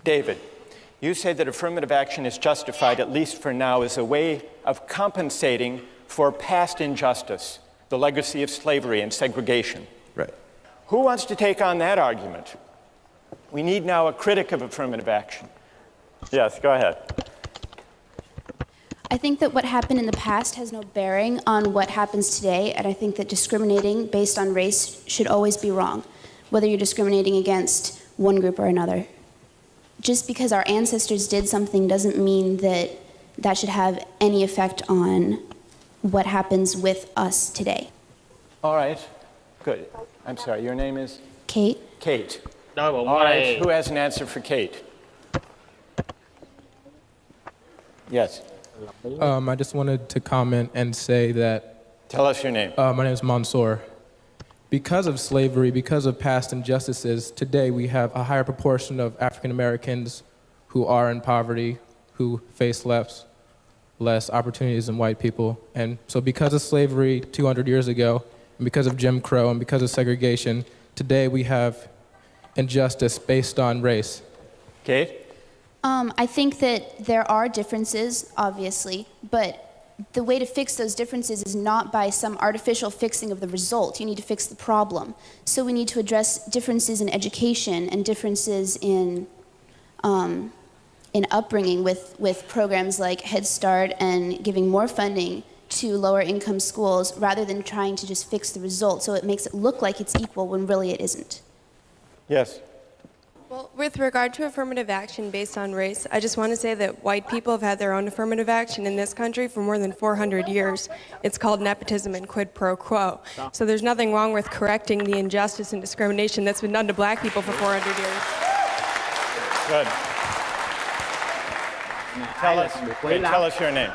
David, you say that affirmative action is justified, at least for now, as a way of compensating for past injustice, the legacy of slavery and segregation. Right. Who wants to take on that argument? We need now a critic of affirmative action. Yes, go ahead. I think that what happened in the past has no bearing on what happens today, and I think that discriminating based on race should always be wrong, whether you're discriminating against one group or another. Just because our ancestors did something doesn't mean that that should have any effect on what happens with us today. All right, good. I'm sorry, your name is? Kate. Kate. All right, who has an answer for Kate? Yes. I just wanted to comment and say that... Tell us your name. My name is Mansour. Because of slavery, because of past injustices, today we have a higher proportion of African Americans who are in poverty, who face less opportunities than white people. And so because of slavery 200 years ago, and because of Jim Crow, and because of segregation, today we have injustice based on race. Kate? I think that there are differences, obviously, but the way to fix those differences is not by some artificial fixing of the result. You need to fix the problem. So we need to address differences in education and differences in upbringing with programs like Head Start and giving more funding to lower income schools rather than trying to just fix the result so it makes it look like it's equal when really it isn't. Yes. Well, with regard to affirmative action based on race, I just want to say that white people have had their own affirmative action in this country for more than 400 years. It's called nepotism and quid pro quo. So there's nothing wrong with correcting the injustice and discrimination that's been done to black people for 400 years. Good. Tell us your name.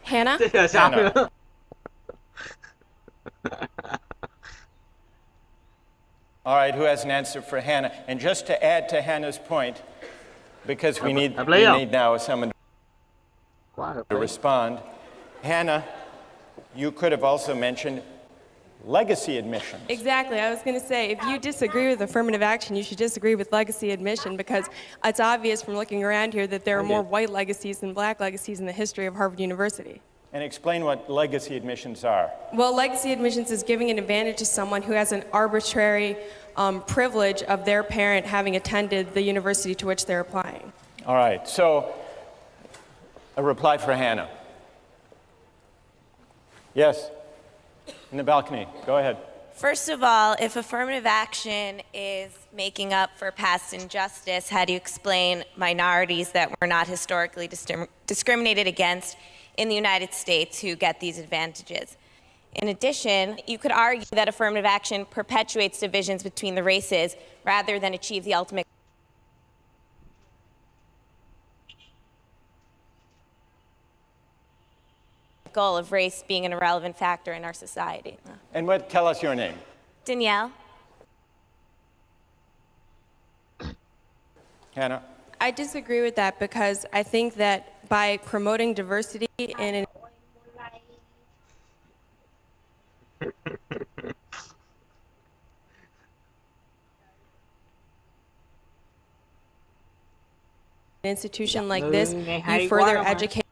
Hannah? Hannah. All right, who has an answer for Hannah? And just to add to Hannah's point, because we need now someone to respond. Hannah, you could have also mentioned legacy admission. Exactly. I was going to say, if you disagree with affirmative action, you should disagree with legacy admission, because it's obvious from looking around here that there are more white legacies than black legacies in the history of Harvard University. And explain what legacy admissions are. Well, legacy admissions is giving an advantage to someone who has an arbitrary privilege of their parent having attended the university to which they're applying. All right, so a reply for Hannah. Yes, in the balcony, go ahead. First of all, if affirmative action is making up for past injustice, how do you explain minorities that were not historically discriminated against in the United States who get these advantages? In addition, you could argue that affirmative action perpetuates divisions between the races rather than achieve the ultimate goal of race being an irrelevant factor in our society. And tell us your name. Danielle? Hannah? I disagree with that, because I think that by promoting diversity in an institution like this, you further educate,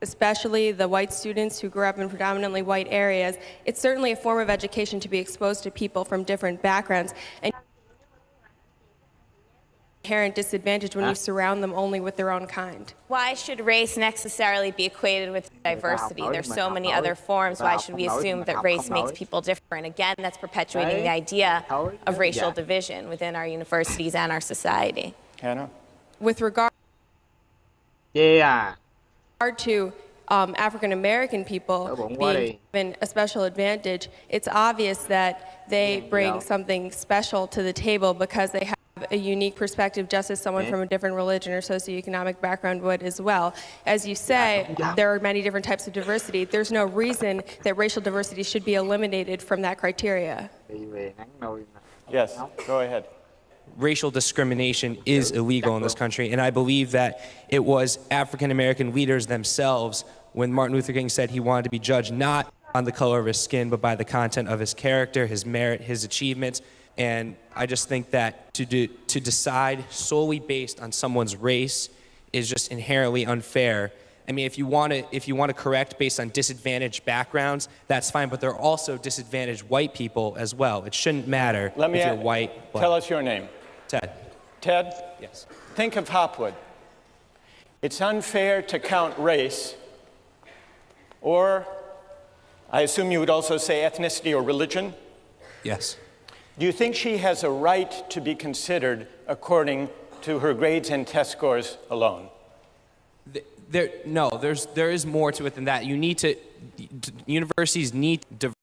especially the white students who grew up in predominantly white areas. It's certainly a form of education to be exposed to people from different backgrounds. And inherent disadvantage when you surround them only with their own kind. Why should race necessarily be equated with diversity? There's so many other forms. Why should we assume that race makes people different? Again, that's perpetuating the idea of racial division within our universities and our society. Hannah? With regard to African American people being given a special advantage, it's obvious that they bring something special to the table because they have a unique perspective, just as someone from a different religion or socioeconomic background would as well. As you say, there are many different types of diversity. There's no reason that racial diversity should be eliminated from that criteria. Yes, go ahead. Racial discrimination is illegal in this country, and I believe that it was African American leaders themselves, when Martin Luther King said he wanted to be judged not on the color of his skin, but by the content of his character, his merit, his achievements, And I just think that to decide solely based on someone's race is just inherently unfair. I mean, if you want to correct based on disadvantaged backgrounds, that's fine, but there are also disadvantaged white people as well. It shouldn't matter if you're white, black. Tell us your name. Ted. Ted? Yes. Think of Hopwood. It's unfair to count race, or I assume you would also say ethnicity or religion. Yes. Do you think she has a right to be considered according to her grades and test scores alone? No, there is more to it than that. Universities need diversity.